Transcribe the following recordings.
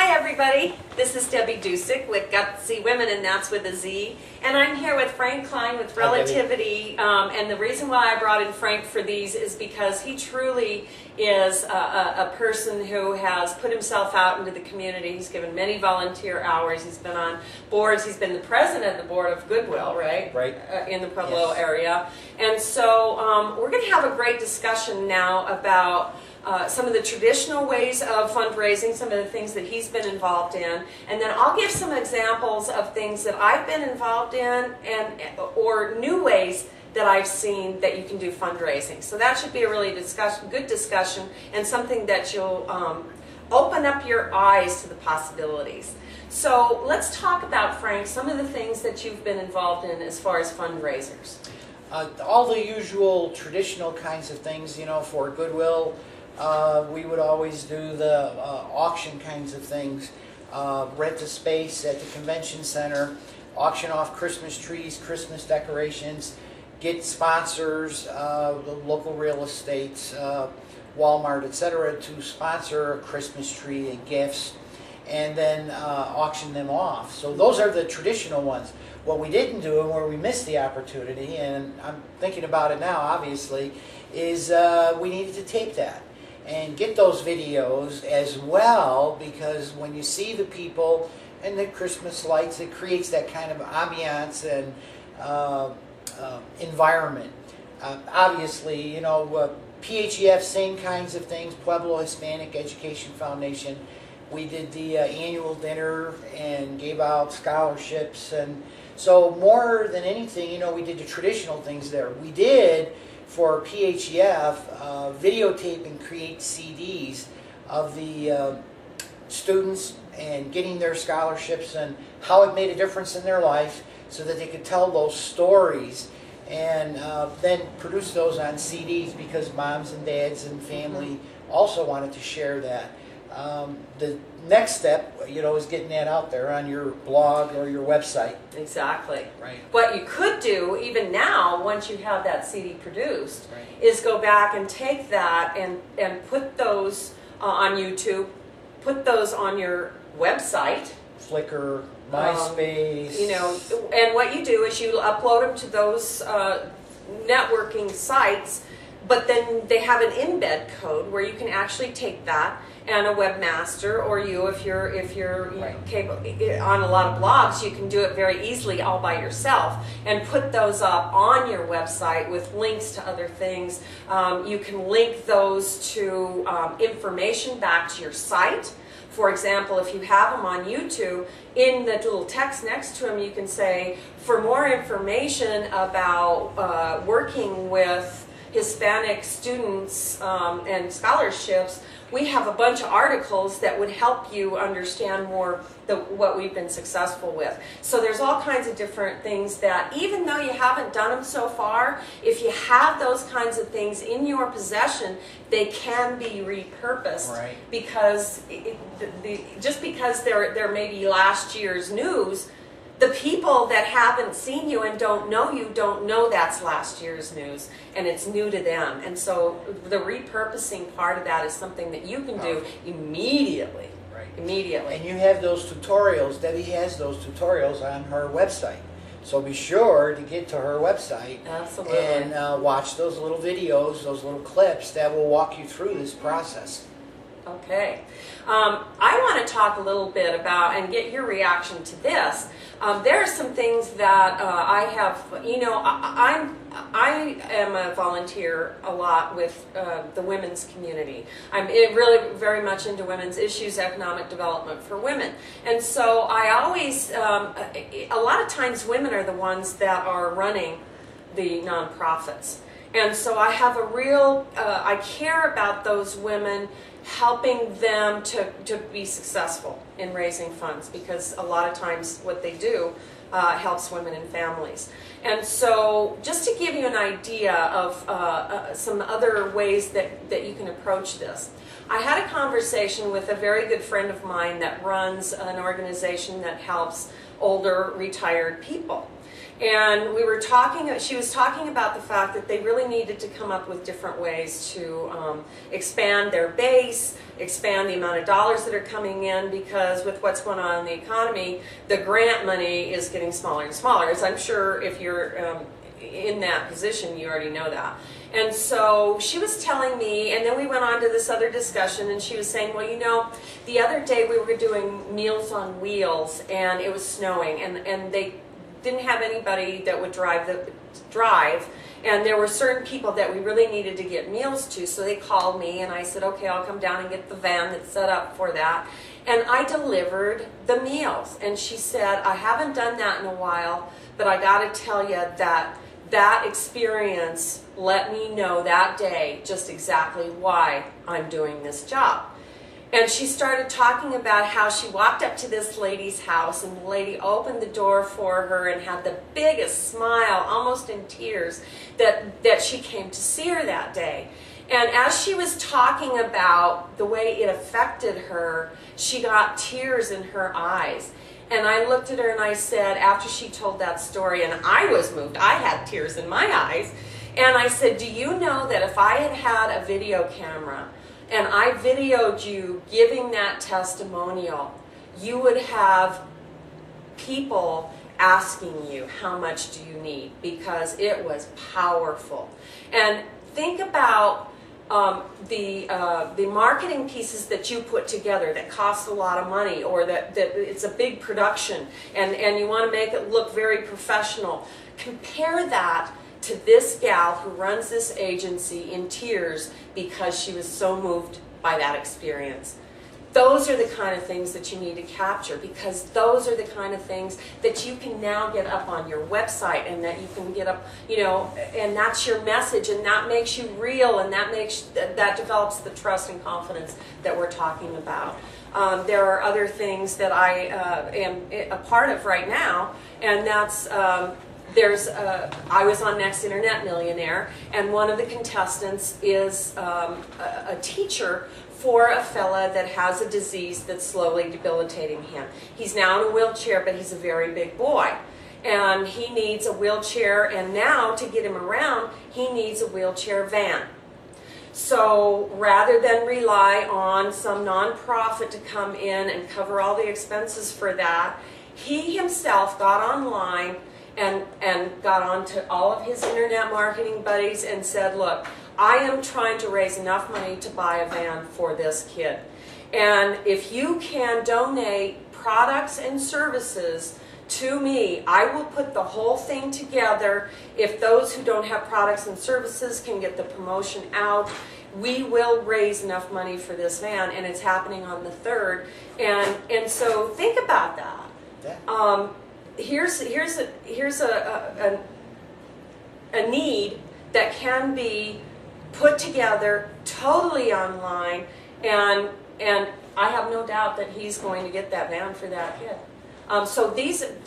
Hi everybody, this is Debbie Ducic with GutZy Women, and that's with a Z. And I'm here with Frank Klein with Relativity. And the reason why I brought in Frank for these is because he truly is a person who has put himself out into the community. He's given many volunteer hours. He's been on boards. He's been the president of the board of Goodwill, right? Right. In the Pueblo area. And so we're going to have a great discussion now about some of the traditional ways of fundraising, some of the things that he's been involved in, and then I'll give some examples of things that I've been involved in or new ways that I've seen that you can do fundraising. So that should be a really good discussion and something that you'll open up your eyes to the possibilities. So let's talk about, Frank, some of the things that you've been involved in as far as fundraisers. All the usual traditional kinds of things, you know, for Goodwill. We would always do the auction kinds of things, rent a space at the convention center, auction off Christmas trees, Christmas decorations, get sponsors, the local real estates, Walmart, etc., to sponsor a Christmas tree and gifts, and then auction them off. So those are the traditional ones. What we didn't do and where we missed the opportunity, and I'm thinking about it now obviously, is we needed to tape that and get those videos as well, because when you see the people and the Christmas lights, it creates that kind of ambiance and environment. Obviously, you know, PHEF, same kinds of things, Pueblo Hispanic Education Foundation. We did the annual dinner and gave out scholarships, and so more than anything, you know, we did the traditional things there. We did, for PHEF, videotape and create CDs of the students and getting their scholarships and how it made a difference in their life, so that they could tell those stories, and then produce those on CDs, because moms and dads and family also wanted to share that. The next step, you know, is getting that out there on your blog or your website. Exactly. Right. What you could do, even now, once you have that CD produced, Right. is go back and take that and put those on YouTube, put those on your website. Flickr, MySpace. You know, and what you do is you upload them to those networking sites, but then they have an embed code where you can actually take that, and a webmaster, or you, if you're Right. capable on a lot of blogs, you can do it very easily all by yourself and put those up on your website with links to other things. You can link those to information back to your site. For example, if you have them on YouTube, in the little text next to them, you can say, for more information about working with Hispanic students and scholarships, we have a bunch of articles that would help you understand more what we've been successful with. So there's all kinds of different things that, even though you haven't done them so far, if you have those kinds of things in your possession, they can be repurposed. Right. Because just because they're maybe last year's news, the people that haven't seen you and don't know that's last year's news, and it's new to them. And so the repurposing part of that is something that you can do immediately. Right. Immediately. And you have those tutorials. Debbie has those tutorials on her website. So be sure to get to her website. Absolutely. And watch those little videos, those little clips that will walk you through this process. Okay. I want to talk a little bit about and get your reaction to this. There are some things that I have, you know, I am a volunteer a lot with the women's community. I'm really very much into women's issues, economic development for women. And so I always, a lot of times women are the ones that are running the nonprofits. And so I have a real, I care about those women, helping them to be successful in raising funds, because a lot of times what they do helps women and families. And so just to give you an idea of some other ways that you can approach this, I had a conversation with a very good friend of mine that runs an organization that helps older retired people. And we were talking, she was talking about the fact that they really needed to come up with different ways to expand their base, expand the amount of dollars that are coming in, because with what's going on in the economy, the grant money is getting smaller and smaller. As I'm sure if you're in that position, you already know that. And so she was telling me, and then we went on to this other discussion, and she was saying, well, you know, the other day we were doing Meals on Wheels, and it was snowing, and they didn't have anybody that would drive, and there were certain people that we really needed to get meals to, so they called me, and I said, okay, I'll come down and get the van that's set up for that. And I delivered the meals. And she said, I haven't done that in a while, but I got to tell you that that experience let me know that day just exactly why I'm doing this job. And she started talking about how she walked up to this lady's house, and the lady opened the door for her and had the biggest smile, almost in tears, that she came to see her that day. And as she was talking about the way it affected her, she got tears in her eyes. And I looked at her and I said, after she told that story, and I was moved, I had tears in my eyes, and I said, do you know that if I had had a video camera and I videoed you giving that testimonial, you would have people asking you, how much do you need? Because it was powerful. And think about the marketing pieces that you put together that cost a lot of money, or that it's a big production, and you want to make it look very professional. Compare that to this gal who runs this agency in tears because she was so moved by that experience. Those are the kind of things that you need to capture, because those are the kind of things that you can now get up on your website, and that you can get up, you know, and that's your message, and that makes you real, and that develops the trust and confidence that we're talking about. There are other things that I am a part of right now, and that's I was on Next Internet Millionaire, and one of the contestants is a teacher for a fella that has a disease that's slowly debilitating him. He's now in a wheelchair, but he's a very big boy. And he needs a wheelchair, and now to get him around, he needs a wheelchair van. So rather than rely on some nonprofit to come in and cover all the expenses for that, he himself got online and got on to all of his internet marketing buddies and said, look, I am trying to raise enough money to buy a van for this kid. And if you can donate products and services to me, I will put the whole thing together. If those who don't have products and services can get the promotion out, we will raise enough money for this van, and it's happening on the 3rd. And so think about that. Yeah. Here's a need that can be put together totally online, and I have no doubt that he's going to get that van for that kid. So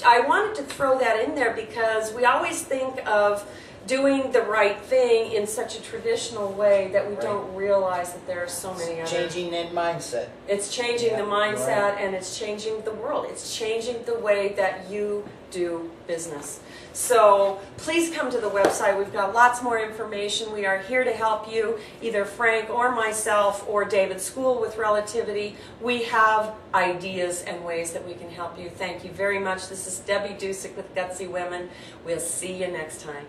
I wanted to throw that in there because we always think of doing the right thing in such a traditional way that we don't realize that there are so many other... Changing that mindset. It's changing the mindset, and it's changing the world. It's changing the way that you do business. So please come to the website. We've got lots more information. We are here to help you, either Frank or myself or David School with Relativity. We have ideas and ways that we can help you. Thank you very much. This is Debbie Ducic with GutZy Women. We'll see you next time.